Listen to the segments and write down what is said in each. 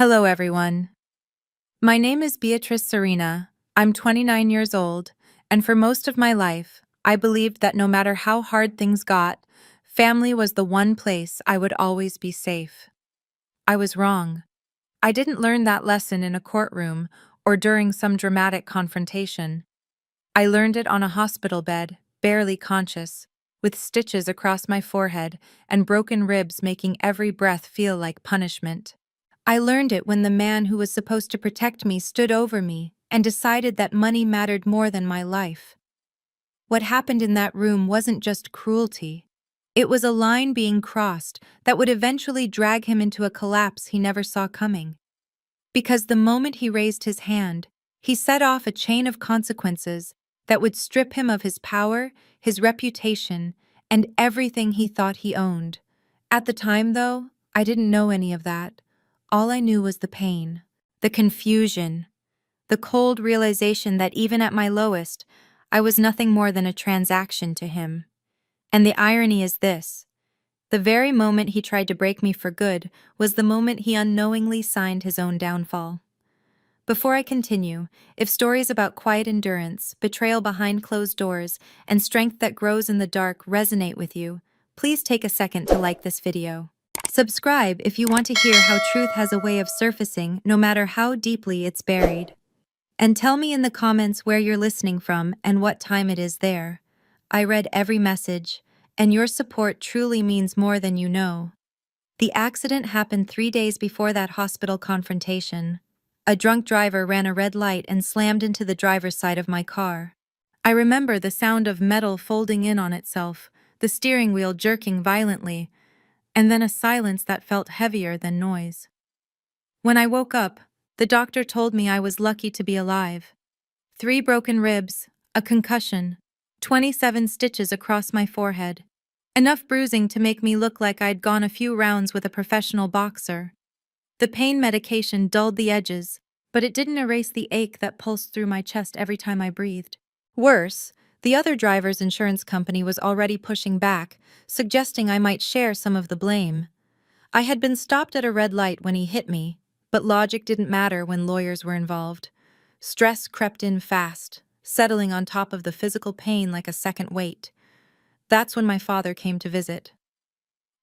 Hello, everyone. My name is Beatrice Serena. I'm 29 years old, and for most of my life, I believed that no matter how hard things got, family was the one place I would always be safe. I was wrong. I didn't learn that lesson in a courtroom or during some dramatic confrontation. I learned it on a hospital bed, barely conscious, with stitches across my forehead and broken ribs making every breath feel like punishment. I learned it when the man who was supposed to protect me stood over me and decided that money mattered more than my life. What happened in that room wasn't just cruelty. It was a line being crossed that would eventually drag him into a collapse he never saw coming. Because the moment he raised his hand, he set off a chain of consequences that would strip him of his power, his reputation, and everything he thought he owned. At the time, though, I didn't know any of that. All I knew was the pain, the confusion, the cold realization that even at my lowest, I was nothing more than a transaction to him. And the irony is this: the very moment he tried to break me for good was the moment he unknowingly signed his own downfall. Before I continue, if stories about quiet endurance, betrayal behind closed doors, and strength that grows in the dark resonate with you, please take a second to like this video. Subscribe if you want to hear how truth has a way of surfacing no matter how deeply it's buried. And tell me in the comments where you're listening from and what time it is there. I read every message, and your support truly means more than you know. The accident happened 3 days before that hospital confrontation. A drunk driver ran a red light and slammed into the driver's side of my car. I remember the sound of metal folding in on itself, the steering wheel jerking violently, and then a silence that felt heavier than noise. When I woke up, the doctor told me I was lucky to be alive. 3 broken ribs, a concussion, 27 stitches across my forehead. Enough bruising to make me look like I'd gone a few rounds with a professional boxer. The pain medication dulled the edges, but it didn't erase the ache that pulsed through my chest every time I breathed. Worse, the other driver's insurance company was already pushing back, suggesting I might share some of the blame. I had been stopped at a red light when he hit me, but logic didn't matter when lawyers were involved. Stress crept in fast, settling on top of the physical pain like a second weight. That's when my father came to visit.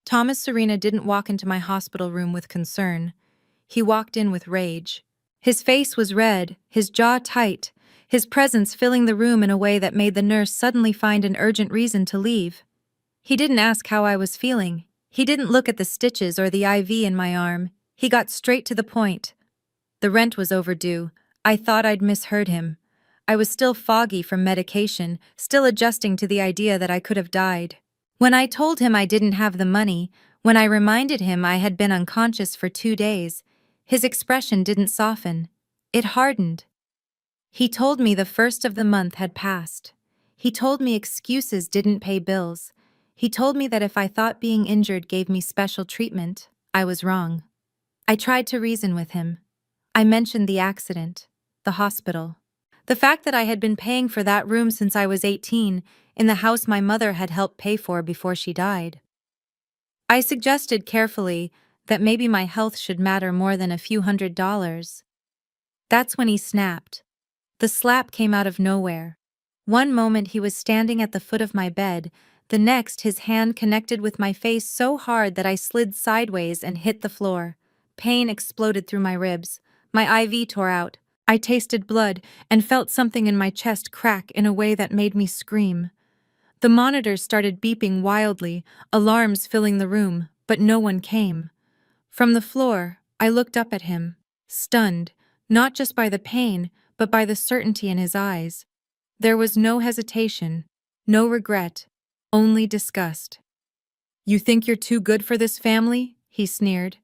Thomas Serena didn't walk into my hospital room with concern. He walked in with rage. His face was red, his jaw tight, his presence filling the room in a way that made the nurse suddenly find an urgent reason to leave. He didn't ask how I was feeling. He didn't look at the stitches or the IV in my arm. He got straight to the point. The rent was overdue. I thought I'd misheard him. I was still foggy from medication, still adjusting to the idea that I could have died. When I told him I didn't have the money, when I reminded him I had been unconscious for 2 days, his expression didn't soften. It hardened. He told me the first of the month had passed. He told me excuses didn't pay bills. He told me that if I thought being injured gave me special treatment, I was wrong. I tried to reason with him. I mentioned the accident, the hospital, the fact that I had been paying for that room since I was 18, in the house my mother had helped pay for before she died. I suggested carefully that maybe my health should matter more than a few $100s. That's when he snapped. The slap came out of nowhere. One moment he was standing at the foot of my bed, the next his hand connected with my face so hard that I slid sideways and hit the floor. Pain exploded through my ribs. My IV tore out. I tasted blood and felt something in my chest crack in a way that made me scream. The monitors started beeping wildly, alarms filling the room, but no one came. From the floor, I looked up at him, stunned, not just by the pain, but by the certainty in his eyes. There was no hesitation, no regret, only disgust. "You think you're too good for this family?" he sneered.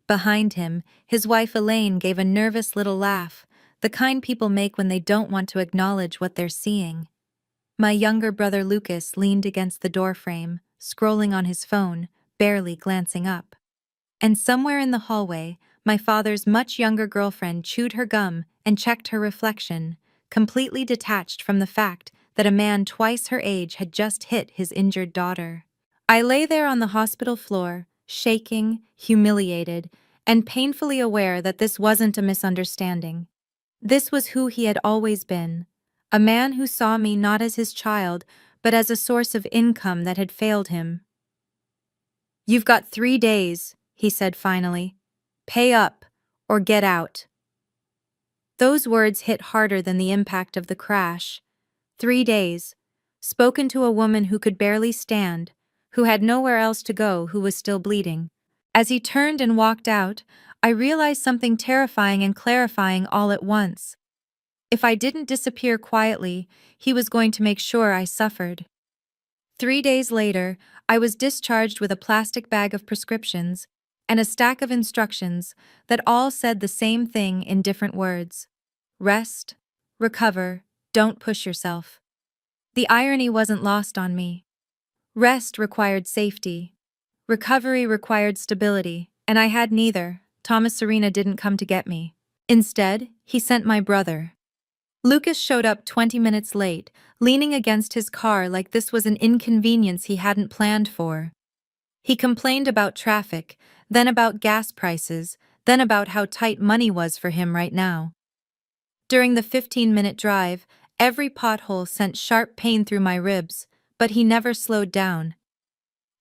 Behind him, his wife Elaine gave a nervous little laugh, the kind people make when they don't want to acknowledge what they're seeing. My younger brother Lucas leaned against the doorframe, scrolling on his phone, barely glancing up. And somewhere in the hallway, my father's much younger girlfriend chewed her gum and checked her reflection, completely detached from the fact that a man twice her age had just hit his injured daughter. I lay there on the hospital floor, shaking, humiliated, and painfully aware that this wasn't a misunderstanding. This was who he had always been, a man who saw me not as his child, but as a source of income that had failed him. "You've got 3 days," he said finally. "Pay up, or get out." Those words hit harder than the impact of the crash. 3 days, spoken to a woman who could barely stand, who had nowhere else to go, who was still bleeding. As he turned and walked out, I realized something terrifying and clarifying all at once. If I didn't disappear quietly, he was going to make sure I suffered. 3 days later, I was discharged with a plastic bag of prescriptions and a stack of instructions that all said the same thing in different words. Rest, recover, don't push yourself. The irony wasn't lost on me. Rest required safety. Recovery required stability, and I had neither. Thomas Serena didn't come to get me. Instead, he sent my brother. Lucas showed up 20 minutes late, leaning against his car like this was an inconvenience he hadn't planned for. He complained about traffic, then about gas prices, then about how tight money was for him right now. During the 15-minute drive, every pothole sent sharp pain through my ribs, but he never slowed down.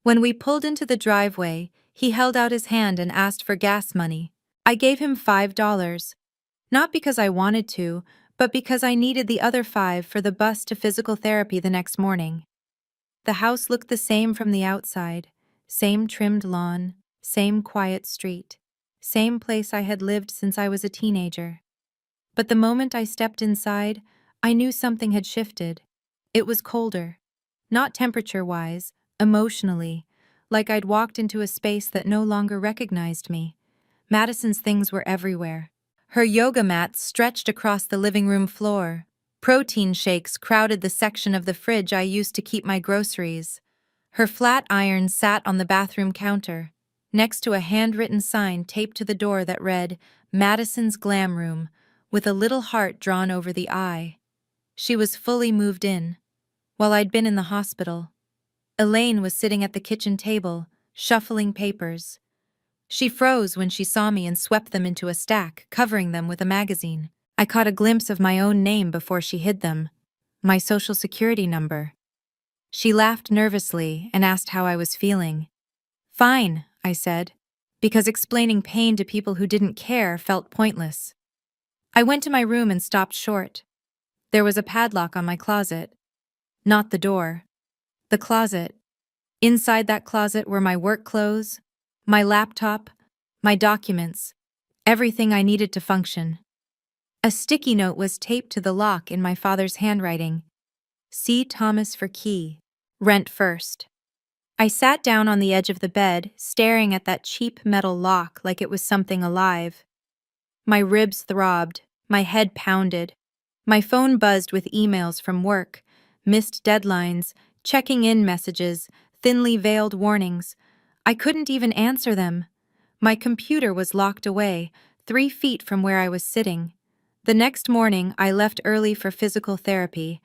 When we pulled into the driveway, he held out his hand and asked for gas money. I gave him $5. Not because I wanted to, but because I needed the other 5 for the bus to physical therapy the next morning. The house looked the same from the outside. Same trimmed lawn, same quiet street, same place I had lived since I was a teenager. But the moment I stepped inside, I knew something had shifted. It was colder. Not temperature-wise, emotionally, like I'd walked into a space that no longer recognized me. Madison's things were everywhere. Her yoga mats stretched across the living room floor. Protein shakes crowded the section of the fridge I used to keep my groceries. Her flat iron sat on the bathroom counter, next to a handwritten sign taped to the door that read, "Madison's Glam Room," with a little heart drawn over the I. She was fully moved in. While I'd been in the hospital, Elaine was sitting at the kitchen table, shuffling papers. She froze when she saw me and swept them into a stack, covering them with a magazine. I caught a glimpse of my own name before she hid them. My social security number. She laughed nervously and asked how I was feeling. "Fine," I said, because explaining pain to people who didn't care felt pointless. I went to my room and stopped short. There was a padlock on my closet. Not the door. The closet. Inside that closet were my work clothes, my laptop, my documents, everything I needed to function. A sticky note was taped to the lock in my father's handwriting. "See Thomas for key. Rent first." I sat down on the edge of the bed, staring at that cheap metal lock like it was something alive. My ribs throbbed, my head pounded. My phone buzzed with emails from work, missed deadlines, checking-in messages, thinly veiled warnings. I couldn't even answer them. My computer was locked away, 3 feet from where I was sitting. The next morning, I left early for physical therapy.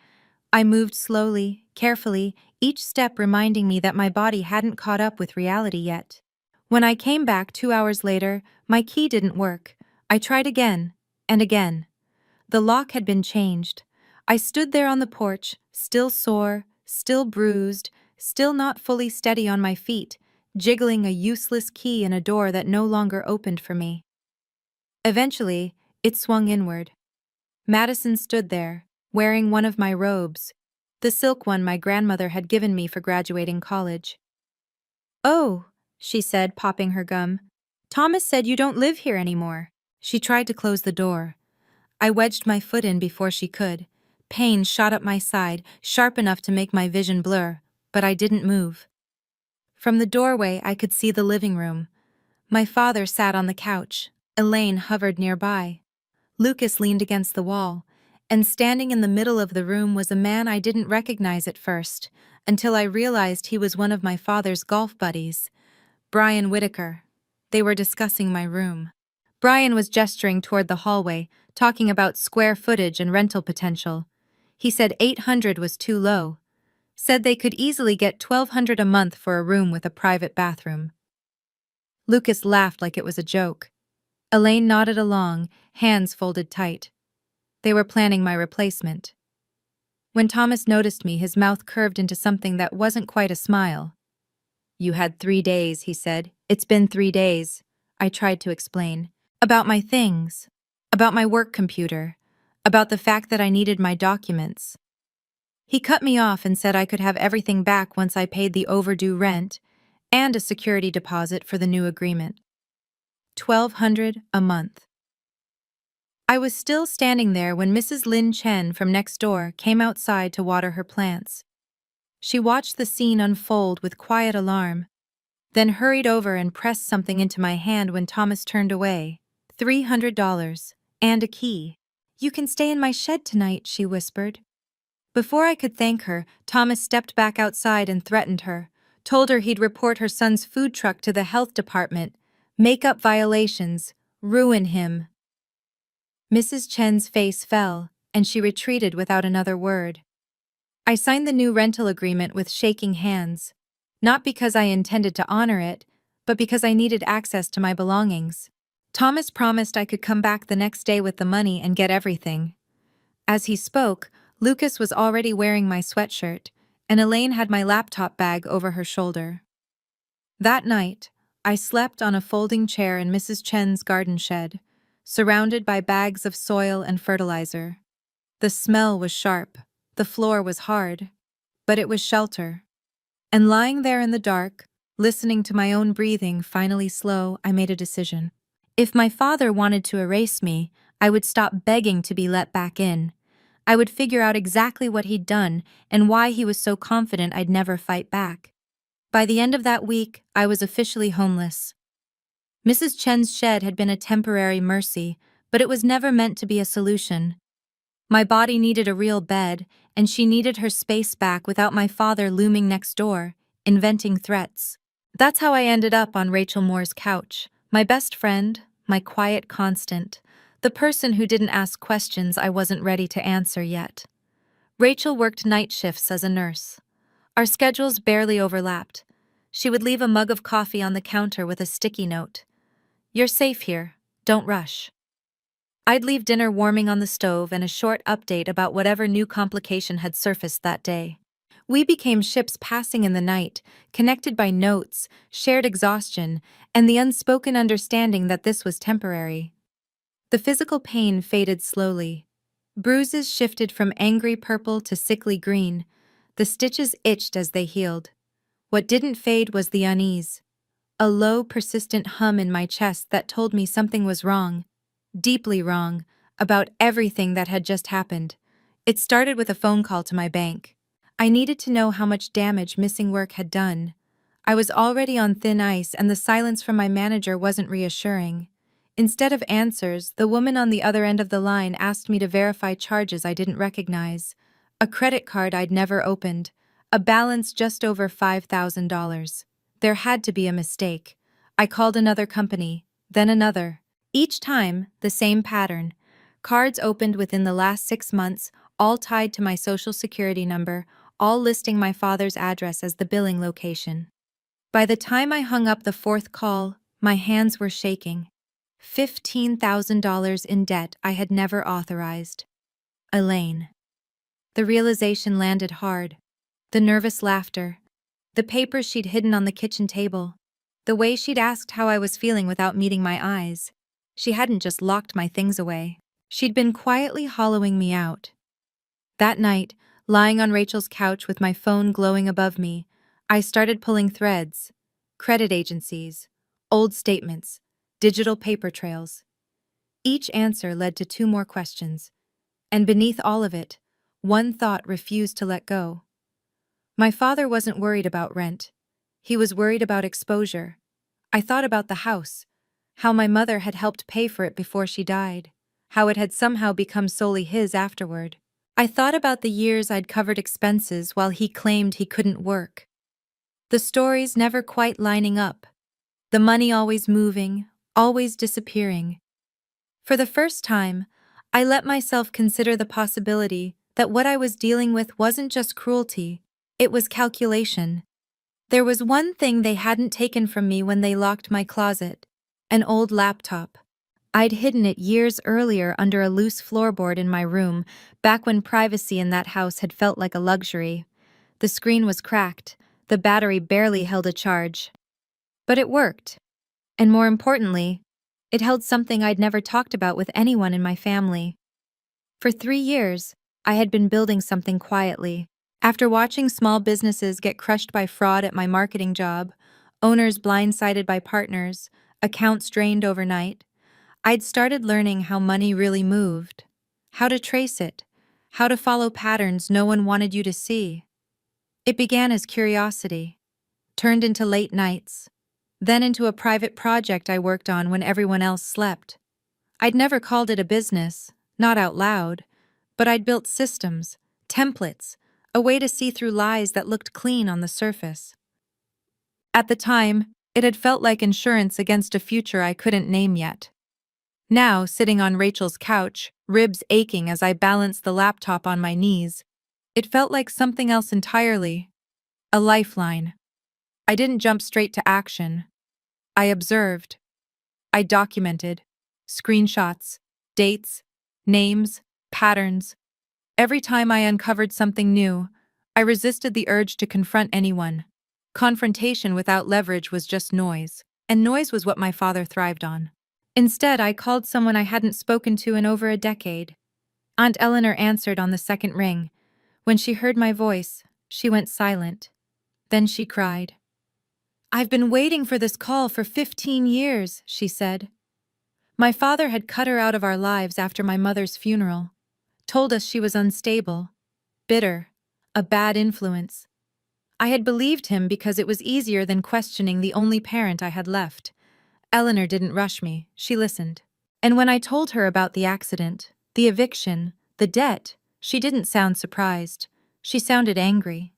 I moved slowly, carefully, each step reminding me that my body hadn't caught up with reality yet. When I came back 2 hours later, my key didn't work. I tried again, and again. The lock had been changed. I stood there on the porch, still sore, still bruised, still not fully steady on my feet, jiggling a useless key in a door that no longer opened for me. Eventually, it swung inward. Madison stood there, wearing one of my robes, the silk one my grandmother had given me for graduating college. "Oh," she said, popping her gum. "Thomas said you don't live here anymore." She tried to close the door. I wedged my foot in before she could. Pain shot up my side, sharp enough to make my vision blur, but I didn't move. From the doorway, I could see the living room. My father sat on the couch. Elaine hovered nearby. Lucas leaned against the wall, and standing in the middle of the room was a man I didn't recognize at first, until I realized he was one of my father's golf buddies, Brian Whitaker. They were discussing my room. Brian was gesturing toward the hallway, talking about square footage and rental potential. He said 800 was too low. Said they could easily get $1,200 a month for a room with a private bathroom. Lucas laughed like it was a joke. Elaine nodded along, hands folded tight. They were planning my replacement. When Thomas noticed me, his mouth curved into something that wasn't quite a smile. "You had 3 days," he said. "It's been 3 days." I tried to explain. About my things. About my work computer. About the fact that I needed my documents. He cut me off and said I could have everything back once I paid the overdue rent and a security deposit for the new agreement. $1,200 a month. I was still standing there when Mrs. Lin Chen from next door came outside to water her plants. She watched the scene unfold with quiet alarm, then hurried over and pressed something into my hand when Thomas turned away. $300 and a key. "You can stay in my shed tonight," she whispered. Before I could thank her, Thomas stepped back outside and threatened her, told her he'd report her son's food truck to the health department, make up violations, ruin him. Mrs. Chen's face fell, and she retreated without another word. I signed the new rental agreement with shaking hands, not because I intended to honor it, but because I needed access to my belongings. Thomas promised I could come back the next day with the money and get everything. As he spoke, Lucas was already wearing my sweatshirt, and Elaine had my laptop bag over her shoulder. That night, I slept on a folding chair in Mrs. Chen's garden shed, surrounded by bags of soil and fertilizer. The smell was sharp, the floor was hard, but it was shelter. And lying there in the dark, listening to my own breathing finally slow, I made a decision. If my father wanted to erase me, I would stop begging to be let back in. I would figure out exactly what he'd done and why he was so confident I'd never fight back. By the end of that week, I was officially homeless. Mrs. Chen's shed had been a temporary mercy, but it was never meant to be a solution. My body needed a real bed, and she needed her space back without my father looming next door, inventing threats. That's how I ended up on Rachel Moore's couch, my best friend, my quiet constant, the person who didn't ask questions I wasn't ready to answer yet. Rachel worked night shifts as a nurse. Our schedules barely overlapped. She would leave a mug of coffee on the counter with a sticky note. "You're safe here. Don't rush." I'd leave dinner warming on the stove and a short update about whatever new complication had surfaced that day. We became ships passing in the night, connected by notes, shared exhaustion, and the unspoken understanding that this was temporary. The physical pain faded slowly. Bruises shifted from angry purple to sickly green. The stitches itched as they healed. What didn't fade was the unease. A low, persistent hum in my chest that told me something was wrong. Deeply wrong, about everything that had just happened. It started with a phone call to my bank. I needed to know how much damage missing work had done. I was already on thin ice, and the silence from my manager wasn't reassuring. Instead of answers, the woman on the other end of the line asked me to verify charges I didn't recognize. A credit card I'd never opened. A balance just over $5,000. There had to be a mistake. I called another company, then another. Each time, the same pattern. Cards opened within the last 6 months, all tied to my social security number, all listing my father's address as the billing location. By the time I hung up the fourth call, my hands were shaking. $15,000 in debt I had never authorized. Elaine. The realization landed hard. The nervous laughter. The papers she'd hidden on the kitchen table. The way she'd asked how I was feeling without meeting my eyes. She hadn't just locked my things away. She'd been quietly hollowing me out. That night, lying on Rachel's couch with my phone glowing above me, I started pulling threads. Credit agencies, old statements, digital paper trails. Each answer led to 2 more questions. And beneath all of it, one thought refused to let go. My father wasn't worried about rent. He was worried about exposure. I thought about the house, how my mother had helped pay for it before she died, how it had somehow become solely his afterward. I thought about the years I'd covered expenses while he claimed he couldn't work. The stories never quite lining up. The money always moving, always disappearing. For the first time, I let myself consider the possibility that what I was dealing with wasn't just cruelty, it was calculation. There was one thing they hadn't taken from me when they locked my closet: an old laptop. I'd hidden it years earlier under a loose floorboard in my room, back when privacy in that house had felt like a luxury. The screen was cracked, the battery barely held a charge. But it worked. And more importantly, it held something I'd never talked about with anyone in my family. For 3 years, I had been building something quietly. After watching small businesses get crushed by fraud at my marketing job, owners blindsided by partners, accounts drained overnight, I'd started learning how money really moved, how to trace it, how to follow patterns no one wanted you to see. It began as curiosity, turned into late nights, then into a private project I worked on when everyone else slept. I'd never called it a business, not out loud, but I'd built systems, templates, a way to see through lies that looked clean on the surface. At the time, it had felt like insurance against a future I couldn't name yet. Now, sitting on Rachel's couch, ribs aching as I balanced the laptop on my knees, it felt like something else entirely. A lifeline. I didn't jump straight to action. I observed. I documented. Screenshots, dates, names, patterns. Every time I uncovered something new, I resisted the urge to confront anyone. Confrontation without leverage was just noise, and noise was what my father thrived on. Instead, I called someone I hadn't spoken to in over a decade. Aunt Eleanor answered on the second ring. When she heard my voice, she went silent. Then she cried. "I've been waiting for this call for 15 years, she said. My father had cut her out of our lives after my mother's funeral, told us she was unstable, bitter, a bad influence. I had believed him because it was easier than questioning the only parent I had left. Eleanor didn't rush me, she listened. And when I told her about the accident, the eviction, the debt, she didn't sound surprised. She sounded angry.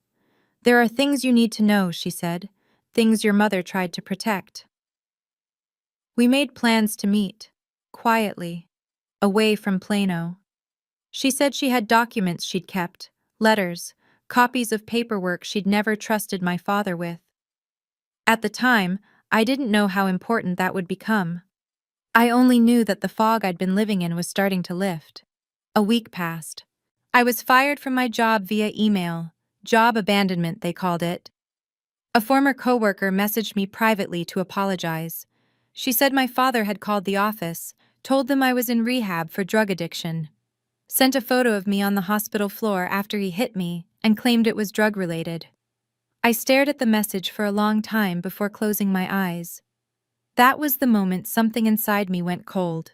"There are things you need to know," she said, "things your mother tried to protect." We made plans to meet, quietly, away from Plano. She said she had documents she'd kept, letters, copies of paperwork she'd never trusted my father with. At the time, I didn't know how important that would become. I only knew that the fog I'd been living in was starting to lift. A week passed. I was fired from my job via email. Job abandonment, they called it. A former coworker messaged me privately to apologize. She said my father had called the office, told them I was in rehab for drug addiction, sent a photo of me on the hospital floor after he hit me, and claimed it was drug-related. I stared at the message for a long time before closing my eyes. That was the moment something inside me went cold.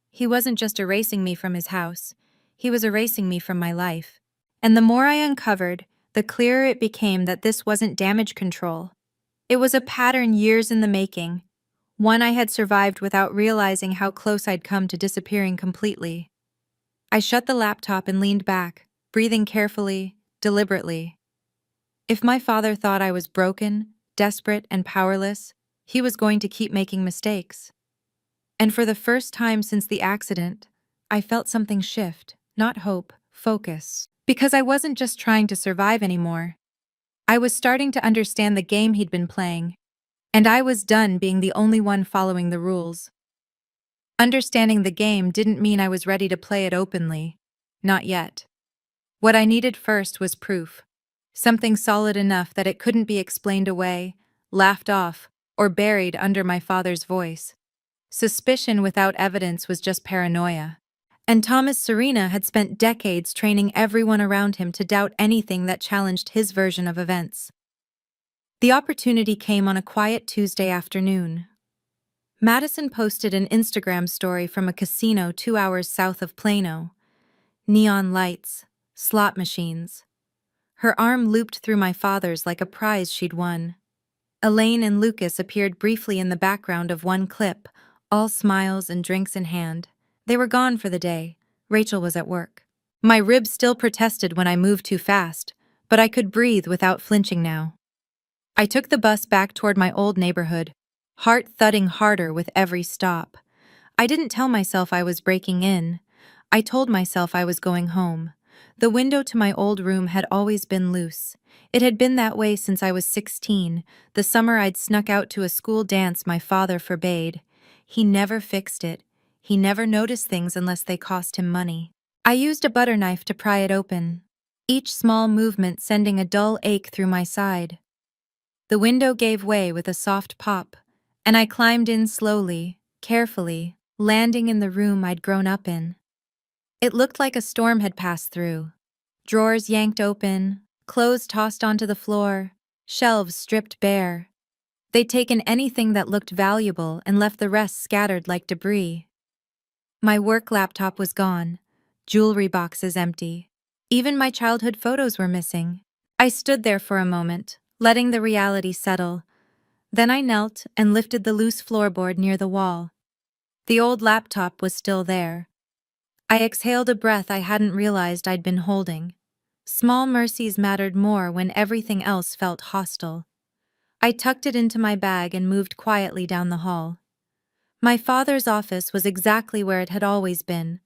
He wasn't just erasing me from his house, he was erasing me from my life. And the more I uncovered, the clearer it became that this wasn't damage control. It was a pattern years in the making, one I had survived without realizing how close I'd come to disappearing completely. I shut the laptop and leaned back, breathing carefully, deliberately. If my father thought I was broken, desperate, and powerless, he was going to keep making mistakes. And for the first time since the accident, I felt something shift, not hope, focus. Because I wasn't just trying to survive anymore. I was starting to understand the game he'd been playing, and I was done being the only one following the rules. Understanding the game didn't mean I was ready to play it openly. Not yet. What I needed first was proof. Something solid enough that it couldn't be explained away, laughed off, or buried under my father's voice. Suspicion without evidence was just paranoia. And Thomas Serena had spent decades training everyone around him to doubt anything that challenged his version of events. The opportunity came on a quiet Tuesday afternoon. Madison posted an Instagram story from a casino 2 hours south of Plano. Neon lights, slot machines. Her arm looped through my father's like a prize she'd won. Elaine and Lucas appeared briefly in the background of one clip, all smiles and drinks in hand. They were gone for the day. Rachel was at work. My ribs still protested when I moved too fast, but I could breathe without flinching now. I took the bus back toward my old neighborhood, heart thudding harder with every stop. I didn't tell myself I was breaking in. I told myself I was going home. The window to my old room had always been loose. It had been that way since I was 16, the summer I'd snuck out to a school dance my father forbade. He never fixed it. He never noticed things unless they cost him money. I used a butter knife to pry it open, each small movement sending a dull ache through my side. The window gave way with a soft pop, and I climbed in slowly, carefully, landing in the room I'd grown up in. It looked like a storm had passed through. Drawers yanked open, clothes tossed onto the floor, shelves stripped bare. They'd taken anything that looked valuable and left the rest scattered like debris. My work laptop was gone, jewelry boxes empty. Even my childhood photos were missing. I stood there for a moment, letting the reality settle. Then I knelt and lifted the loose floorboard near the wall. The old laptop was still there. I exhaled a breath I hadn't realized I'd been holding. Small mercies mattered more when everything else felt hostile. I tucked it into my bag and moved quietly down the hall. My father's office was exactly where it had always been.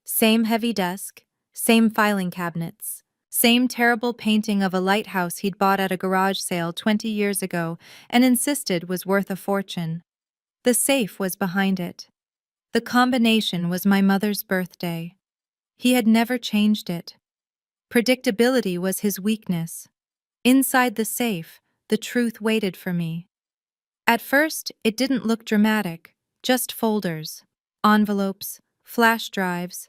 Same heavy desk, same filing cabinets, same terrible painting of a lighthouse he'd bought at a garage sale 20 years ago and insisted was worth a fortune. The safe was behind it. The combination was my mother's birthday. He had never changed it. Predictability was his weakness. Inside the safe, the truth waited for me. At first, it didn't look dramatic, just folders, envelopes, flash drives,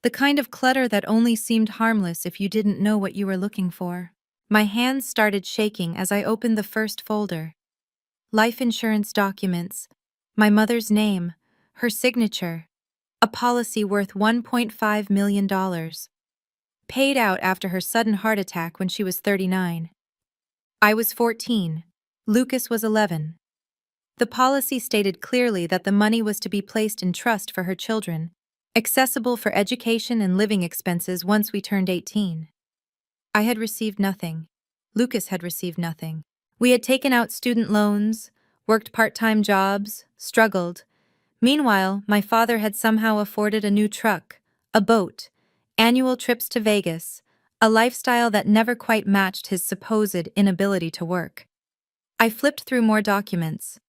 the kind of clutter that only seemed harmless if you didn't know what you were looking for. My hands started shaking as I opened the first folder. Life insurance documents, my mother's name, her signature, a policy worth $1.5 million. Paid out after her sudden heart attack when she was 39. I was 14. Lucas was 11. The policy stated clearly that the money was to be placed in trust for her children, accessible for education and living expenses once we turned 18. I had received nothing. Lucas had received nothing. We had taken out student loans, worked part-time jobs, struggled. Meanwhile, my father had somehow afforded a new truck, a boat, annual trips to Vegas, a lifestyle that never quite matched his supposed inability to work. I flipped through more documents.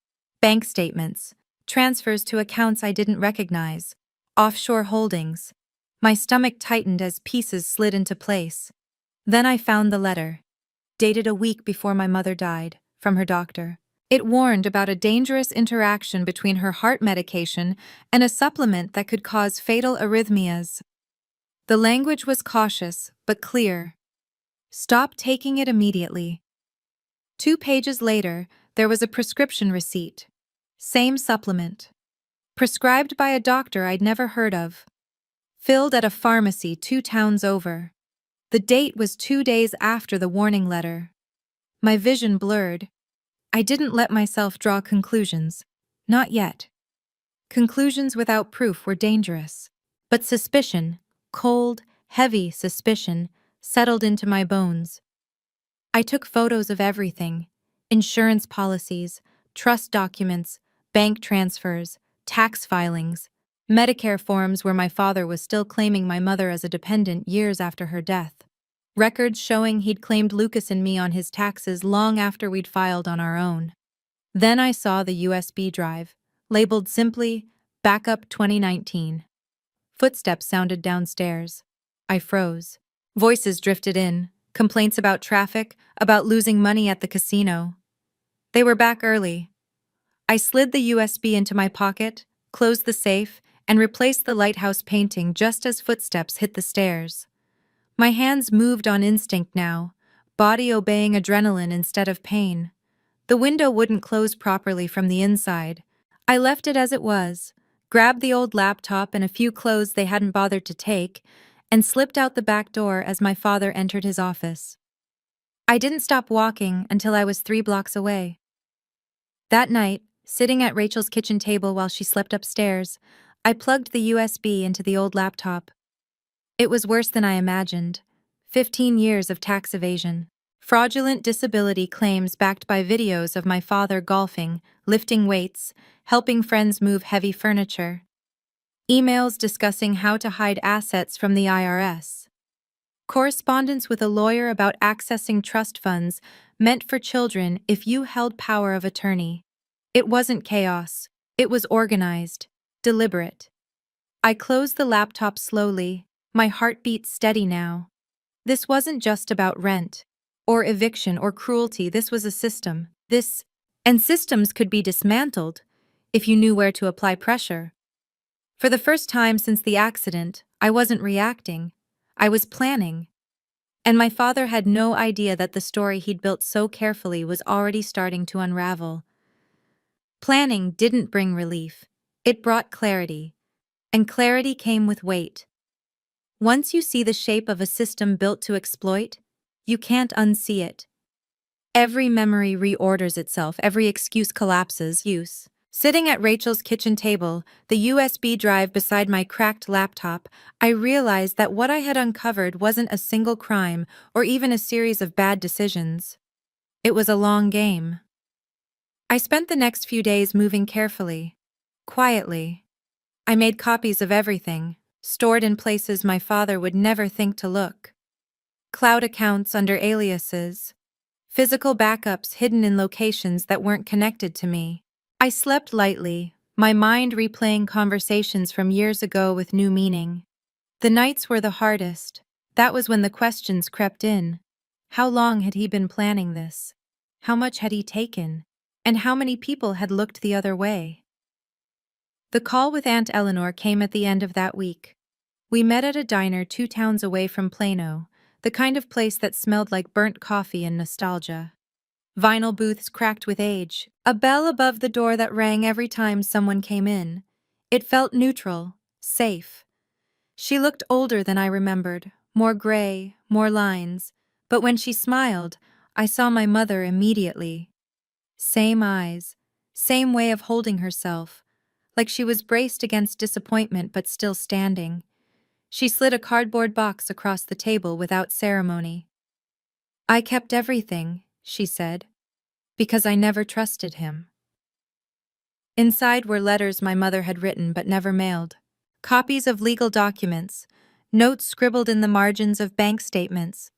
Bank statements, transfers to accounts I didn't recognize, offshore holdings. My stomach tightened as pieces slid into place. Then I found the letter, dated a week before my mother died, from her doctor. It warned about a dangerous interaction between her heart medication and a supplement that could cause fatal arrhythmias. The language was cautious, but clear. Stop taking it immediately. 2 pages later, there was a prescription receipt. Same supplement. Prescribed by a doctor I'd never heard of. Filled at a pharmacy 2 towns over. The date was 2 days after the warning letter. My vision blurred. I didn't let myself draw conclusions. Not yet. Conclusions without proof were dangerous. But suspicion, cold, heavy suspicion, settled into my bones. I took photos of everything. Insurance policies, trust documents, bank transfers, tax filings, Medicare forms where my father was still claiming my mother as a dependent years after her death. Records showing he'd claimed Lucas and me on his taxes long after we'd filed on our own. Then I saw the USB drive, labeled simply, Backup 2019. Footsteps sounded downstairs. I froze. Voices drifted in, complaints about traffic, about losing money at the casino. They were back early. I slid the USB into my pocket, closed the safe, and replaced the lighthouse painting just as footsteps hit the stairs. My hands moved on instinct now, body obeying adrenaline instead of pain. The window wouldn't close properly from the inside. I left it as it was, grabbed the old laptop and a few clothes they hadn't bothered to take, and slipped out the back door as my father entered his office. I didn't stop walking until I was 3 blocks away. That night, sitting at Rachel's kitchen table while she slept upstairs, I plugged the USB into the old laptop. It was worse than I imagined. 15 years of tax evasion. Fraudulent disability claims backed by videos of my father golfing, lifting weights, helping friends move heavy furniture. Emails discussing how to hide assets from the IRS. Correspondence with a lawyer about accessing trust funds meant for children if you held power of attorney. It wasn't chaos. It was organized, deliberate. I closed the laptop slowly, my heartbeat steady now. This wasn't just about rent, or eviction, or cruelty. This was a system. And systems could be dismantled if you knew where to apply pressure. For the first time since the accident, I wasn't reacting. I was planning. And my father had no idea that the story he'd built so carefully was already starting to unravel. Planning didn't bring relief. It brought clarity. And clarity came with weight. Once you see the shape of a system built to exploit, you can't unsee it. Every memory reorders itself, every excuse collapses. Sitting at Rachel's kitchen table, the USB drive beside my cracked laptop, I realized that what I had uncovered wasn't a single crime or even a series of bad decisions. It was a long game. I spent the next few days moving carefully, quietly. I made copies of everything, stored in places my father would never think to look. Cloud accounts under aliases, physical backups hidden in locations that weren't connected to me. I slept lightly, my mind replaying conversations from years ago with new meaning. The nights were the hardest. That was when the questions crept in. How long had he been planning this? How much had he taken? And how many people had looked the other way? The call with Aunt Eleanor came at the end of that week. We met at a diner 2 towns away from Plano, the kind of place that smelled like burnt coffee and nostalgia. Vinyl booths cracked with age, a bell above the door that rang every time someone came in. It felt neutral, safe. She looked older than I remembered, more gray, more lines, but when she smiled, I saw my mother immediately. Same eyes, same way of holding herself, like she was braced against disappointment but still standing. She slid a cardboard box across the table without ceremony. "I kept everything," she said, "because I never trusted him." Inside were letters my mother had written but never mailed, copies of legal documents, notes scribbled in the margins of bank statements.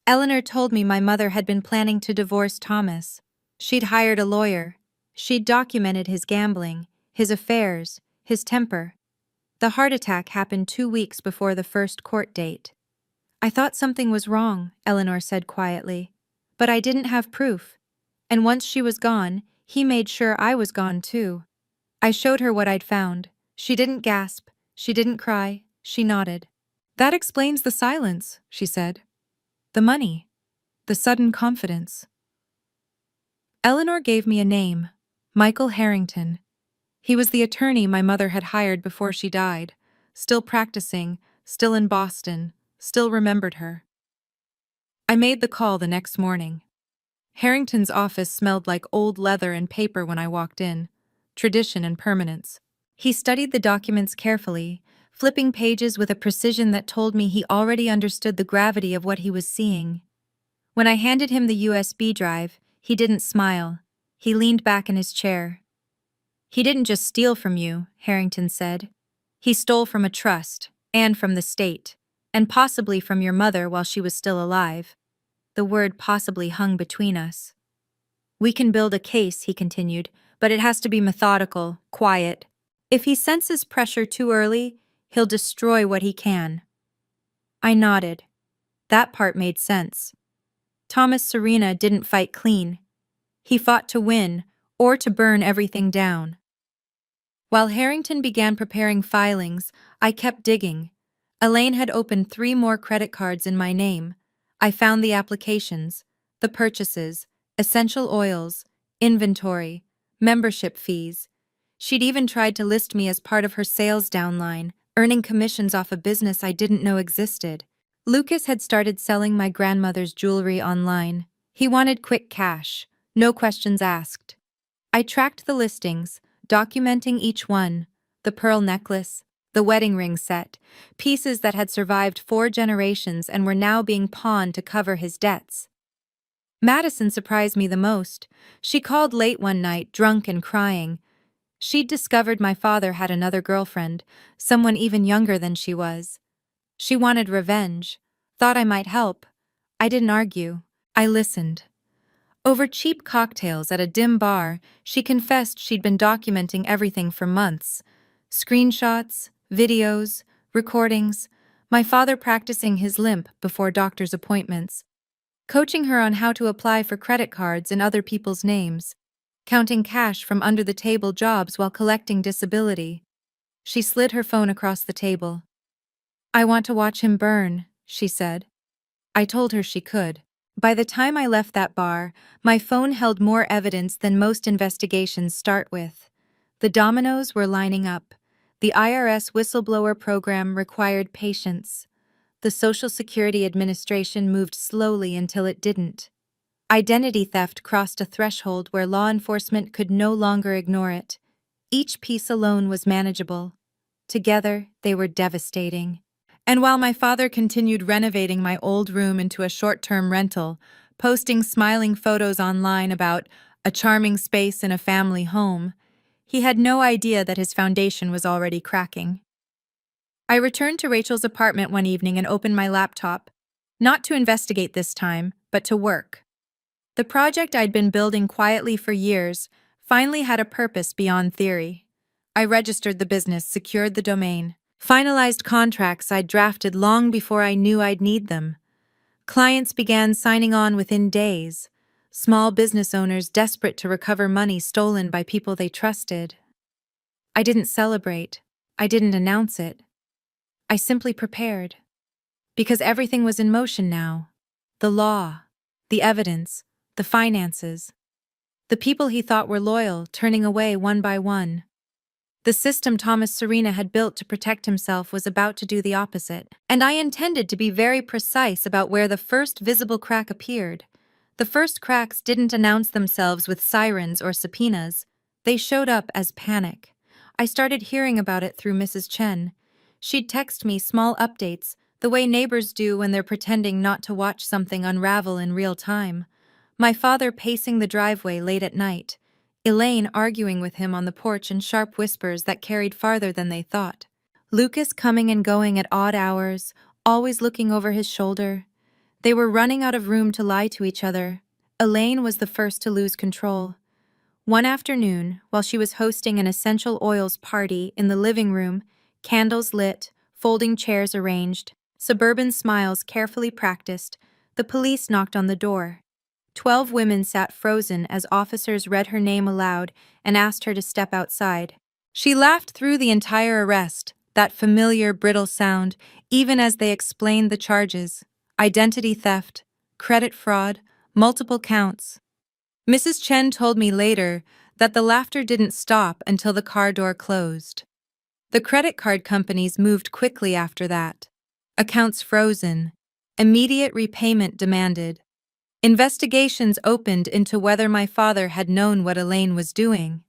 Eleanor told me my mother had been planning to divorce Thomas. She'd hired a lawyer. She'd documented his gambling, his affairs, his temper. The heart attack happened 2 weeks before the first court date. "I thought something was wrong," Eleanor said quietly. "But I didn't have proof. And once she was gone, he made sure I was gone too." I showed her what I'd found. She didn't gasp. She didn't cry. She nodded. "That explains the silence," she said. "The money. The sudden confidence." Eleanor gave me a name, Michael Harrington. He was the attorney my mother had hired before she died, still practicing, still in Boston, still remembered her. I made the call the next morning. Harrington's office smelled like old leather and paper when I walked in, tradition and permanence. He studied the documents carefully, flipping pages with a precision that told me he already understood the gravity of what he was seeing. When I handed him the USB drive, he didn't smile. He leaned back in his chair. "He didn't just steal from you," Harrington said. "He stole from a trust, and from the state, and possibly from your mother while she was still alive." The word possibly hung between us. "We can build a case," he continued, "but it has to be methodical, quiet. If he senses pressure too early, he'll destroy what he can." I nodded. That part made sense. Thomas Serena didn't fight clean. He fought to win, or to burn everything down. While Harrington began preparing filings, I kept digging. Elaine had opened 3 more credit cards in my name. I found the applications, the purchases, essential oils, inventory, membership fees. She'd even tried to list me as part of her sales downline, earning commissions off a business I didn't know existed. Lucas had started selling my grandmother's jewelry online. He wanted quick cash, no questions asked. I tracked the listings, documenting each one: the pearl necklace, the wedding ring set, pieces that had survived 4 generations and were now being pawned to cover his debts. Madison surprised me the most. She called late one night, drunk and crying. She'd discovered my father had another girlfriend, someone even younger than she was. She wanted revenge, Thought I might help. I didn't argue. I listened. Over cheap cocktails at a dim bar, she confessed she'd been documenting everything for months. Screenshots, videos, recordings, my father practicing his limp before doctor's appointments, coaching her on how to apply for credit cards in other people's names, counting cash from under-the-table jobs while collecting disability. She slid her phone across the table. "I want to watch him burn," she said. I told her she could. By the time I left that bar, my phone held more evidence than most investigations start with. The dominoes were lining up. The IRS whistleblower program required patience. The Social Security Administration moved slowly until it didn't. Identity theft crossed a threshold where law enforcement could no longer ignore it. Each piece alone was manageable. Together, they were devastating. And while my father continued renovating my old room into a short-term rental, posting smiling photos online about a charming space in a family home, he had no idea that his foundation was already cracking. I returned to Rachel's apartment one evening and opened my laptop, not to investigate this time, but to work. The project I'd been building quietly for years finally had a purpose beyond theory. I registered the business, secured the domain, finalized contracts I'd drafted long before I knew I'd need them. Clients began signing on within days, small business owners desperate to recover money stolen by people they trusted. I didn't celebrate. I didn't announce it. I simply prepared. Because everything was in motion now. The law, the evidence, the finances. The people he thought were loyal, turning away one by one. The system Thomas Serena had built to protect himself was about to do the opposite, and I intended to be very precise about where the first visible crack appeared. The first cracks didn't announce themselves with sirens or subpoenas. They showed up as panic. I started hearing about it through Mrs. Chen. She'd text me small updates, the way neighbors do when they're pretending not to watch something unravel in real time. My father pacing the driveway late at night. Elaine arguing with him on the porch in sharp whispers that carried farther than they thought. Lucas coming and going at odd hours, always looking over his shoulder. They were running out of room to lie to each other. Elaine was the first to lose control. One afternoon, while she was hosting an essential oils party in the living room, candles lit, folding chairs arranged, suburban smiles carefully practiced, the police knocked on the door. 12 women sat frozen as officers read her name aloud and asked her to step outside. She laughed through the entire arrest, that familiar, brittle sound, even as they explained the charges: identity theft, credit fraud, multiple counts. Mrs. Chen told me later that the laughter didn't stop until the car door closed. The credit card companies moved quickly after that. Accounts frozen. Immediate repayment demanded. Investigations opened into whether my father had known what Elaine was doing.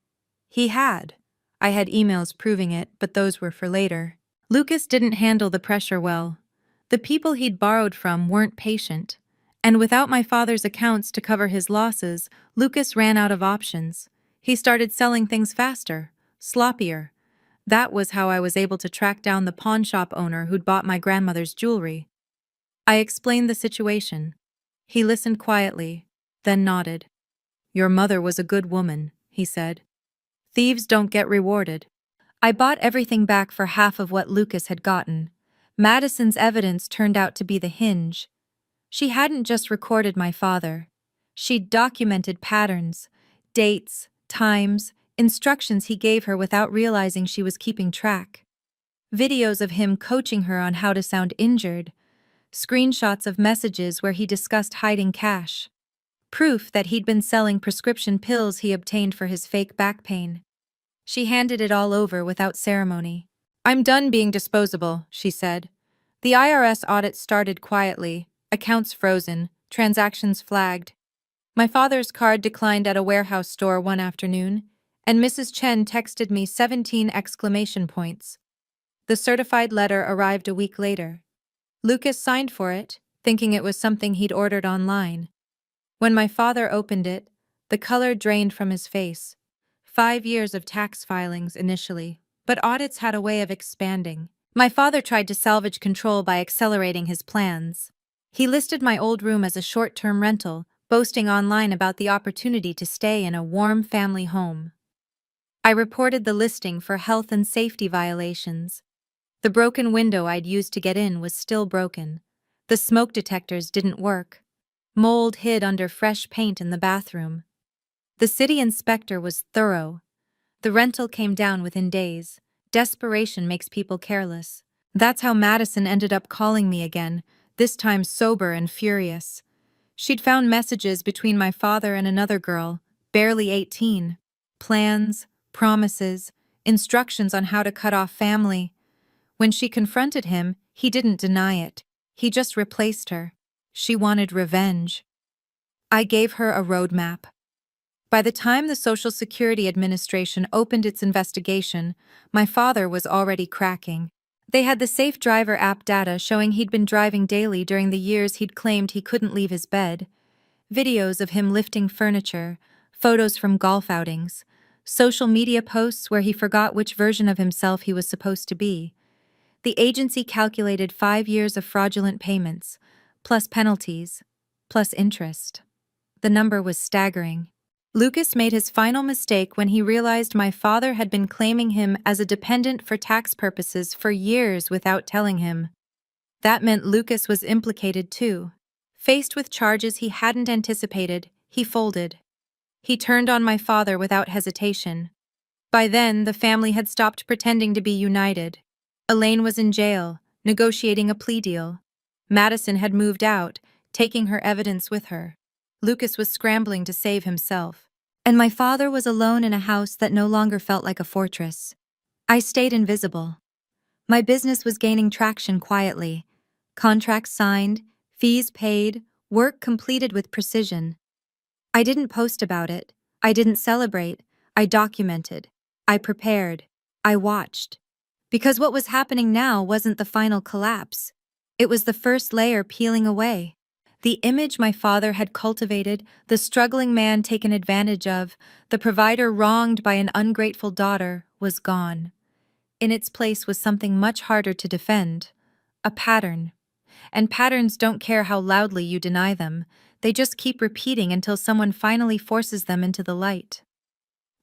He had. I had emails proving it, but those were for later. Lucas didn't handle the pressure well. The people he'd borrowed from weren't patient. And without my father's accounts to cover his losses, Lucas ran out of options. He started selling things faster, sloppier. That was how I was able to track down the pawn shop owner who'd bought my grandmother's jewelry. I explained the situation. He listened quietly, then nodded. "Your mother was a good woman," he said. "Thieves don't get rewarded." I bought everything back for half of what Lucas had gotten. Madison's evidence turned out to be the hinge. She hadn't just recorded my father. She'd documented patterns, dates, times, instructions he gave her without realizing she was keeping track. Videos of him coaching her on how to sound injured. Screenshots of messages where he discussed hiding cash. Proof that he'd been selling prescription pills he obtained for his fake back pain. She handed it all over without ceremony. "I'm done being disposable," she said. The IRS audit started quietly, accounts frozen, transactions flagged. My father's card declined at a warehouse store one afternoon, and Mrs. Chen texted me 17 exclamation points. The certified letter arrived a week later. Lucas signed for it, thinking it was something he'd ordered online. When my father opened it, the color drained from his face. 5 years of tax filings initially, but audits had a way of expanding. My father tried to salvage control by accelerating his plans. He listed my old room as a short-term rental, boasting online about the opportunity to stay in a warm family home. I reported the listing for health and safety violations. The broken window I'd used to get in was still broken. The smoke detectors didn't work. Mold hid under fresh paint in the bathroom. The city inspector was thorough. The rental came down within days. Desperation makes people careless. That's how Madison ended up calling me again, this time sober and furious. She'd found messages between my father and another girl, barely 18. Plans, promises, instructions on how to cut off family. When she confronted him, he didn't deny it. He just replaced her. She wanted revenge. I gave her a roadmap. By the time the Social Security Administration opened its investigation, my father was already cracking. They had the Safe Driver app data showing he'd been driving daily during the years he'd claimed he couldn't leave his bed. Videos of him lifting furniture, photos from golf outings, social media posts where he forgot which version of himself he was supposed to be. The agency calculated 5 years of fraudulent payments, plus penalties, plus interest. The number was staggering. Lucas made his final mistake when he realized my father had been claiming him as a dependent for tax purposes for years without telling him. That meant Lucas was implicated too. Faced with charges he hadn't anticipated, he folded. He turned on my father without hesitation. By then, the family had stopped pretending to be united. Elaine was in jail, negotiating a plea deal. Madison had moved out, taking her evidence with her. Lucas was scrambling to save himself. And my father was alone in a house that no longer felt like a fortress. I stayed invisible. My business was gaining traction quietly. Contracts signed, fees paid, work completed with precision. I didn't post about it. I didn't celebrate. I documented. I prepared. I watched. Because what was happening now wasn't the final collapse. It was the first layer peeling away. The image my father had cultivated, the struggling man taken advantage of, the provider wronged by an ungrateful daughter, was gone. In its place was something much harder to defend. A pattern. And patterns don't care how loudly you deny them. They just keep repeating until someone finally forces them into the light.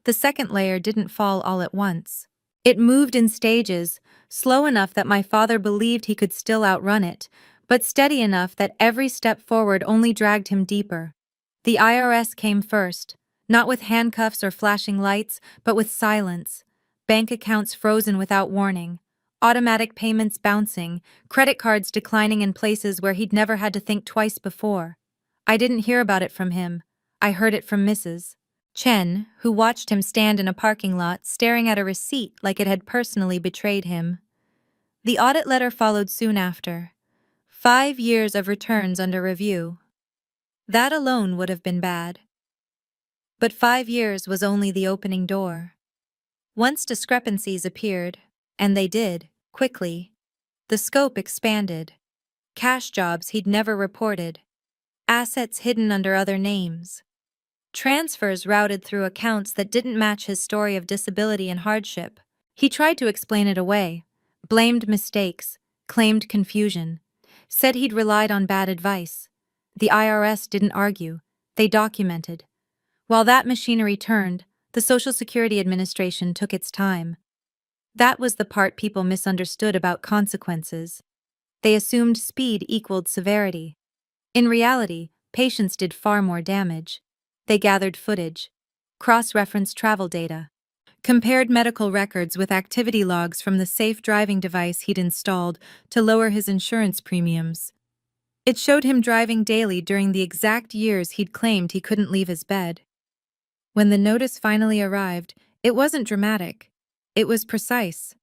The second layer didn't fall all at once. It moved in stages, slow enough that my father believed he could still outrun it, but steady enough that every step forward only dragged him deeper. The IRS came first, not with handcuffs or flashing lights, but with silence. Bank accounts frozen without warning, automatic payments bouncing, credit cards declining in places where he'd never had to think twice before. I didn't hear about it from him. I heard it from Mrs. Chen, who watched him stand in a parking lot staring at a receipt like it had personally betrayed him. The audit letter followed soon after. 5 years of returns under review. That alone would have been bad. But 5 years was only the opening door. Once discrepancies appeared, and they did, quickly, the scope expanded. Cash jobs he'd never reported. Assets hidden under other names. Transfers routed through accounts that didn't match his story of disability and hardship. He tried to explain it away, blamed mistakes, claimed confusion, said he'd relied on bad advice. The IRS didn't argue. They documented. While that machinery turned, the Social Security Administration took its time. That was the part people misunderstood about consequences. They assumed speed equaled severity. In reality, patience did far more damage. They gathered footage, cross-referenced travel data, compared medical records with activity logs from the safe driving device he'd installed to lower his insurance premiums. It showed him driving daily during the exact years he'd claimed he couldn't leave his bed. When the notice finally arrived, it wasn't dramatic. It was precise.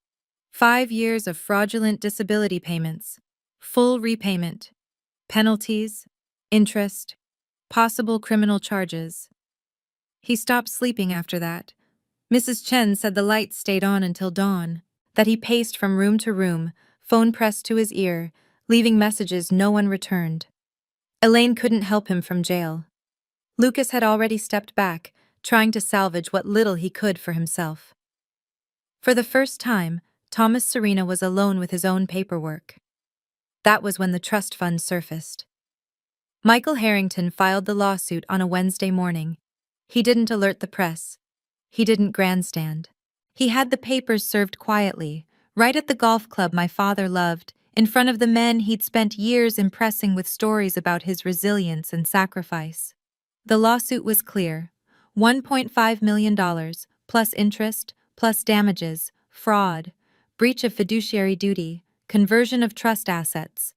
5 years of fraudulent disability payments, full repayment, penalties, interest, possible criminal charges. He stopped sleeping after that. Mrs. Chen said the lights stayed on until dawn, that he paced from room to room, phone pressed to his ear, leaving messages no one returned. Elaine couldn't help him from jail. Lucas had already stepped back, trying to salvage what little he could for himself. For the first time, Thomas Serena was alone with his own paperwork. That was when the trust fund surfaced. Michael Harrington filed the lawsuit on a Wednesday morning. He didn't alert the press. He didn't grandstand. He had the papers served quietly, right at the golf club my father loved, in front of the men he'd spent years impressing with stories about his resilience and sacrifice. The lawsuit was clear: $1.5 million, plus interest, plus damages, fraud, breach of fiduciary duty, conversion of trust assets.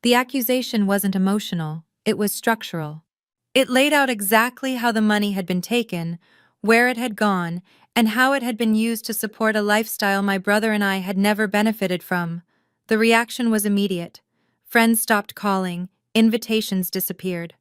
The accusation wasn't emotional, it was structural. It laid out exactly how the money had been taken, where it had gone, and how it had been used to support a lifestyle my brother and I had never benefited from. The reaction was immediate. Friends stopped calling, invitations disappeared.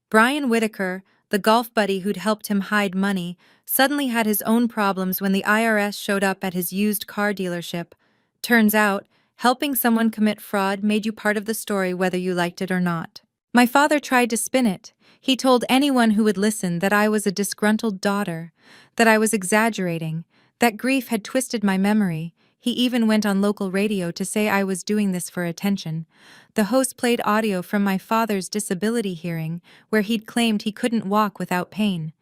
Brian Whitaker, the golf buddy who'd helped him hide money, suddenly had his own problems when the IRS showed up at his used car dealership. Turns out, helping someone commit fraud made you part of the story whether you liked it or not. My father tried to spin it. He told anyone who would listen that I was a disgruntled daughter, that I was exaggerating, that grief had twisted my memory. He even went on local radio to say I was doing this for attention. The host played audio from my father's disability hearing, where he'd claimed he couldn't walk without pain.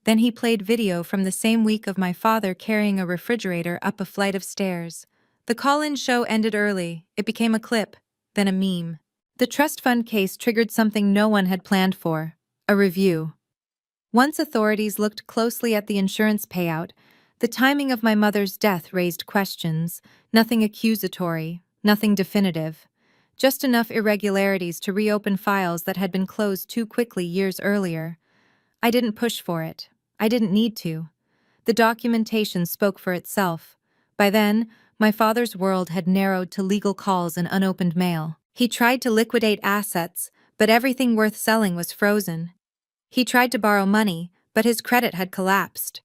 Then he played video from the same week of my father carrying a refrigerator up a flight of stairs. The call-in show ended early. It became a clip, then a meme. The trust fund case triggered something no one had planned for: a review. Once authorities looked closely at the insurance payout, the timing of my mother's death raised questions. Nothing accusatory, nothing definitive. Just enough irregularities to reopen files that had been closed too quickly years earlier. I didn't push for it. I didn't need to. The documentation spoke for itself. By then, my father's world had narrowed to legal calls and unopened mail. He tried to liquidate assets, but everything worth selling was frozen. He tried to borrow money, but his credit had collapsed.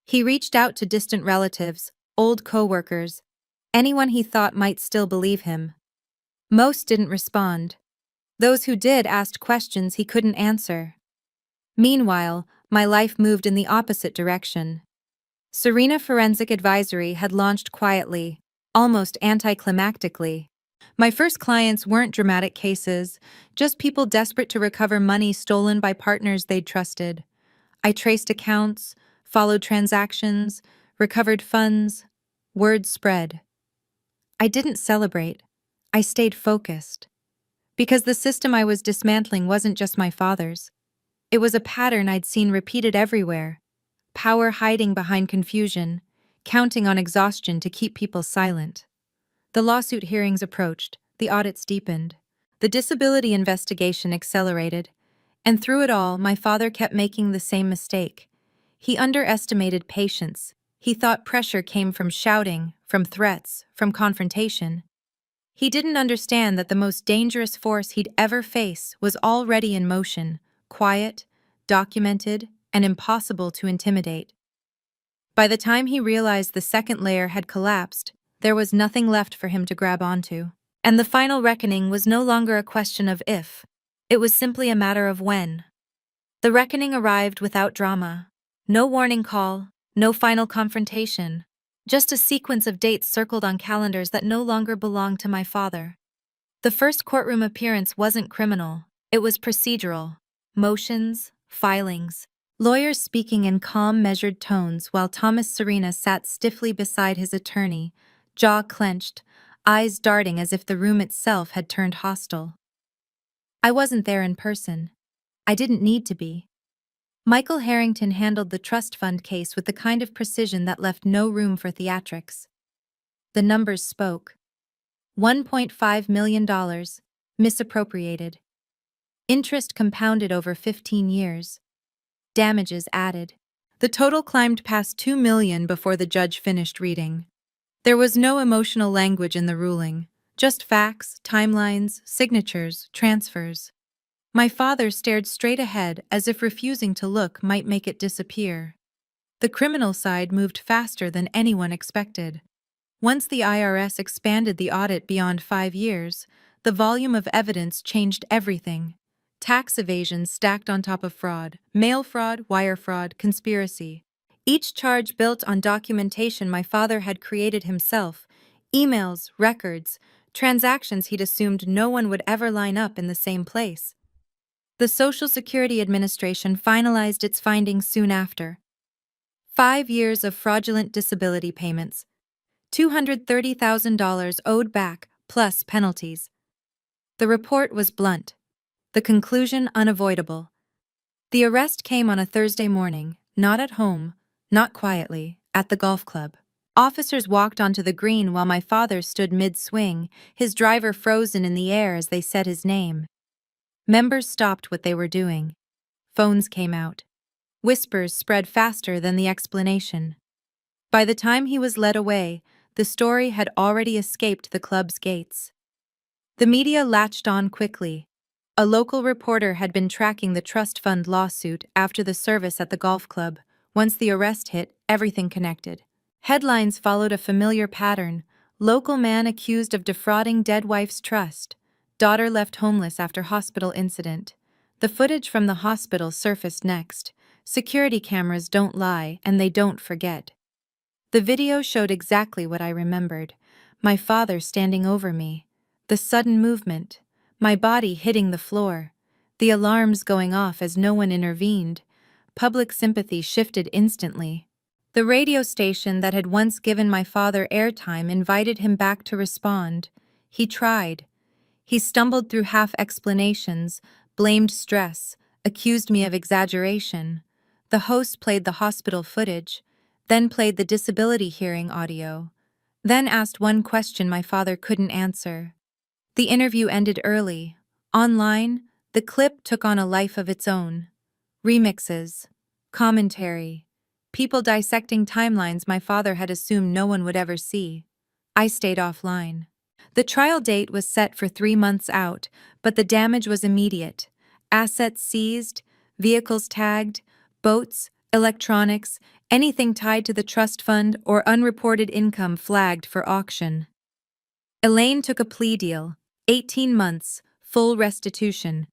He reached out to distant relatives, old co-workers, anyone he thought might still believe him. Most didn't respond. Those who did asked questions he couldn't answer. Meanwhile, my life moved in the opposite direction. Serena Forensic Advisory had launched quietly, almost anticlimactically. My first clients weren't dramatic cases, just people desperate to recover money stolen by partners they'd trusted. I traced accounts, followed transactions, recovered funds. Word spread. I didn't celebrate. I stayed focused. Because the system I was dismantling wasn't just my father's. It was a pattern I'd seen repeated everywhere. Power hiding behind confusion, counting on exhaustion to keep people silent. The lawsuit hearings approached, the audits deepened. The disability investigation accelerated. And through it all, my father kept making the same mistake. He underestimated patience. He thought pressure came from shouting, from threats, from confrontation. He didn't understand that the most dangerous force he'd ever face was already in motion, quiet, documented, and impossible to intimidate. By the time he realized the second layer had collapsed, there was nothing left for him to grab onto. And the final reckoning was no longer a question of if. It was simply a matter of when. The reckoning arrived without drama. No warning call, no final confrontation. Just a sequence of dates circled on calendars that no longer belonged to my father. The first courtroom appearance wasn't criminal. It was procedural. Motions, filings, lawyers speaking in calm, measured tones while Thomas Serena sat stiffly beside his attorney, jaw clenched, eyes darting as if the room itself had turned hostile. I wasn't there in person. I didn't need to be. Michael Harrington handled the trust fund case with the kind of precision that left no room for theatrics. The numbers spoke. $1.5 million, misappropriated. Interest compounded over 15 years. Damages added. The total climbed past $2 million before the judge finished reading. There was no emotional language in the ruling, just facts, timelines, signatures, transfers. My father stared straight ahead as if refusing to look might make it disappear. The criminal side moved faster than anyone expected. Once the IRS expanded the audit beyond 5 years, the volume of evidence changed everything. Tax evasion stacked on top of fraud, mail fraud, wire fraud, conspiracy. Each charge built on documentation my father had created himself, emails, records, transactions he'd assumed no one would ever line up in the same place. The Social Security Administration finalized its findings soon after. 5 years of fraudulent disability payments, $230,000 owed back, plus penalties. The report was blunt, the conclusion unavoidable. The arrest came on a Thursday morning, not at home, not quietly, at the golf club. Officers walked onto the green while my father stood mid-swing, his driver frozen in the air as they said his name. Members stopped what they were doing. Phones came out. Whispers spread faster than the explanation. By the time he was led away, the story had already escaped the club's gates. The media latched on quickly. A local reporter had been tracking the trust fund lawsuit after the service at the golf club. Once the arrest hit, everything connected. Headlines followed a familiar pattern. Local man accused of defrauding dead wife's trust. Daughter left homeless after hospital incident. The footage from the hospital surfaced next. Security cameras don't lie, and they don't forget. The video showed exactly what I remembered. My father standing over me. The sudden movement. My body hitting the floor. The alarms going off as no one intervened. Public sympathy shifted instantly. The radio station that had once given my father airtime invited him back to respond. He tried. He stumbled through half explanations, blamed stress, accused me of exaggeration. The host played the hospital footage, then played the disability hearing audio, then asked one question my father couldn't answer. The interview ended early. Online, the clip took on a life of its own. Remixes, commentary, people dissecting timelines my father had assumed no one would ever see. I stayed offline. The trial date was set for 3 months out, but the damage was immediate. Assets seized, vehicles tagged, boats, electronics, anything tied to the trust fund or unreported income flagged for auction. Elaine took a plea deal, 18 months, full restitution.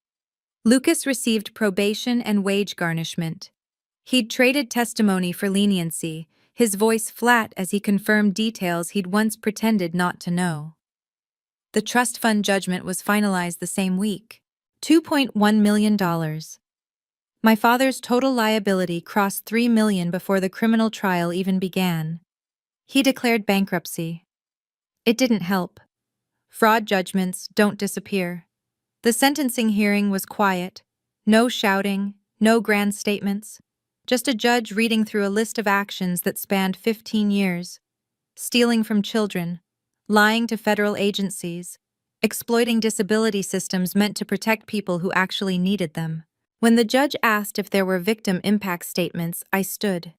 Lucas received probation and wage garnishment. He'd traded testimony for leniency, his voice flat as he confirmed details he'd once pretended not to know. The trust fund judgment was finalized the same week. $2.1 million. My father's total liability crossed $3 million before the criminal trial even began. He declared bankruptcy. It didn't help. Fraud judgments don't disappear. The sentencing hearing was quiet. No shouting, no grand statements. Just a judge reading through a list of actions that spanned 15 years. Stealing from children, lying to federal agencies, exploiting disability systems meant to protect people who actually needed them. When the judge asked if there were victim impact statements, I stood.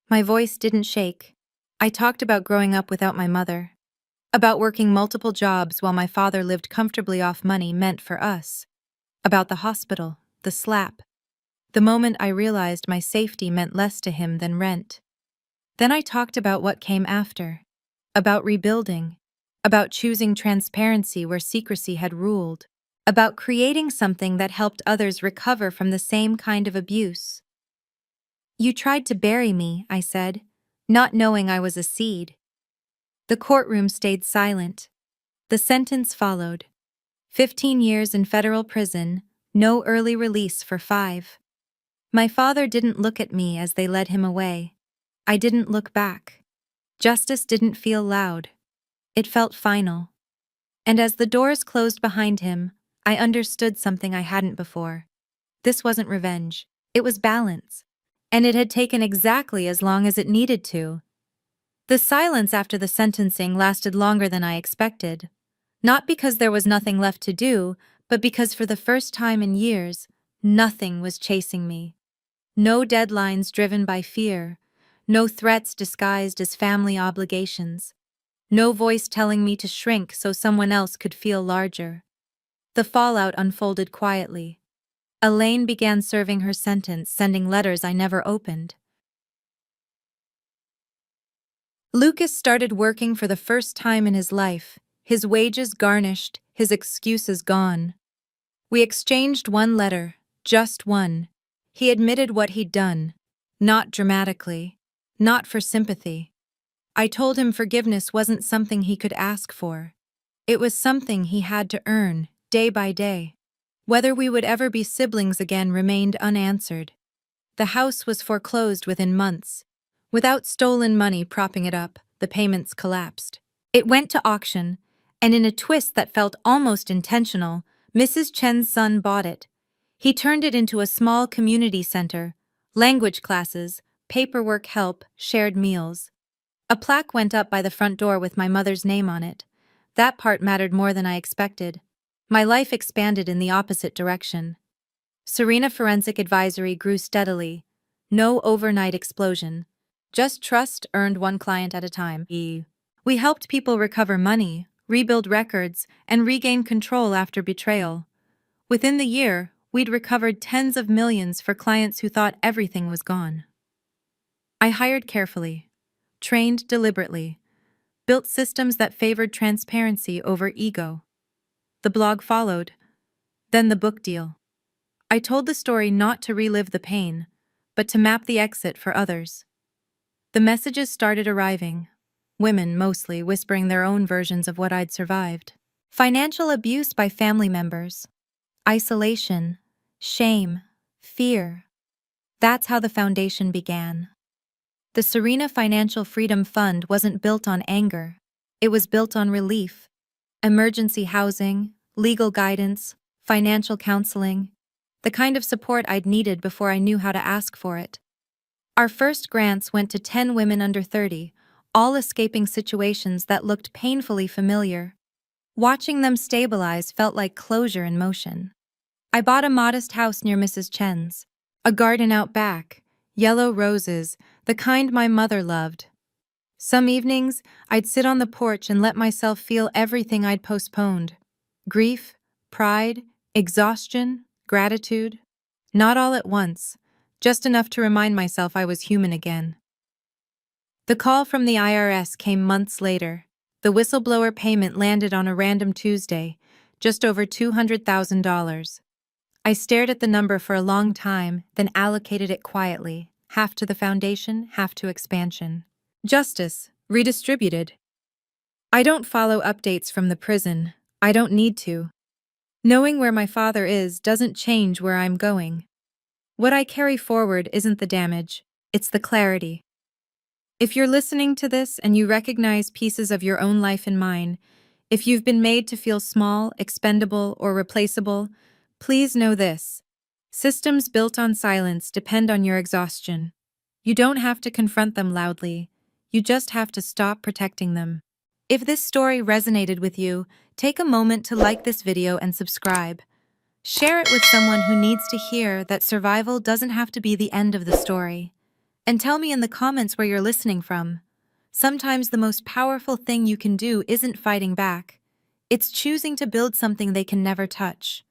My voice didn't shake. I talked about growing up without my mother, about working multiple jobs while my father lived comfortably off money meant for us, about the hospital, the slap, the moment I realized my safety meant less to him than rent. Then I talked about what came after, about rebuilding, about choosing transparency where secrecy had ruled, about creating something that helped others recover from the same kind of abuse. You tried to bury me, I said, not knowing I was a seed. The courtroom stayed silent. The sentence followed. 15 years in federal prison, no early release for 5. My father didn't look at me as they led him away. I didn't look back. Justice didn't feel loud. It felt final. And as the doors closed behind him, I understood something I hadn't before. This wasn't revenge. It was balance. And it had taken exactly as long as it needed to. The silence after the sentencing lasted longer than I expected. Not because there was nothing left to do, but because for the first time in years, nothing was chasing me. No deadlines driven by fear. No threats disguised as family obligations. No voice telling me to shrink so someone else could feel larger. The fallout unfolded quietly. Elaine began serving her sentence, sending letters I never opened. Lucas started working for the first time in his life, his wages garnished, his excuses gone. We exchanged one letter, just one. He admitted what he'd done, not dramatically, not for sympathy. I told him forgiveness wasn't something he could ask for. It was something he had to earn, day by day. Whether we would ever be siblings again remained unanswered. The house was foreclosed within months. Without stolen money propping it up, the payments collapsed. It went to auction, and in a twist that felt almost intentional, Mrs. Chen's son bought it. He turned it into a small community center, language classes, paperwork help, shared meals. A plaque went up by the front door with my mother's name on it. That part mattered more than I expected. My life expanded in the opposite direction. Serena Forensic Advisory grew steadily. No overnight explosion. Just trust earned one client at a time. We helped people recover money, rebuild records, and regain control after betrayal. Within the year, we'd recovered tens of millions for clients who thought everything was gone. I hired carefully, trained deliberately, built systems that favored transparency over ego. The blog followed, then the book deal. I told the story not to relive the pain, but to map the exit for others. The messages started arriving, women mostly whispering their own versions of what I'd survived. Financial abuse by family members, isolation, shame, fear. That's how the foundation began. The Serena Financial Freedom Fund wasn't built on anger. It was built on relief. Emergency housing, legal guidance, financial counseling, the kind of support I'd needed before I knew how to ask for it. Our first grants went to 10 women under 30, all escaping situations that looked painfully familiar. Watching them stabilize felt like closure in motion. I bought a modest house near Mrs. Chen's, a garden out back, yellow roses, the kind my mother loved. Some evenings, I'd sit on the porch and let myself feel everything I'd postponed. Grief, pride, exhaustion, gratitude. Not all at once, just enough to remind myself I was human again. The call from the IRS came months later. The whistleblower payment landed on a random Tuesday, just over $200,000. I stared at the number for a long time, then allocated it quietly, half to the foundation, half to expansion. Justice, redistributed. I don't follow updates from the prison. I don't need to. Knowing where my father is doesn't change where I'm going. What I carry forward isn't the damage, it's the clarity. If you're listening to this and you recognize pieces of your own life in mine, if you've been made to feel small, expendable, or replaceable, please know this. Systems built on silence depend on your exhaustion. You don't have to confront them loudly. You just have to stop protecting them. If this story resonated with you, take a moment to like this video and subscribe. Share it with someone who needs to hear that survival doesn't have to be the end of the story. And tell me in the comments where you're listening from. Sometimes the most powerful thing you can do isn't fighting back. It's choosing to build something they can never touch.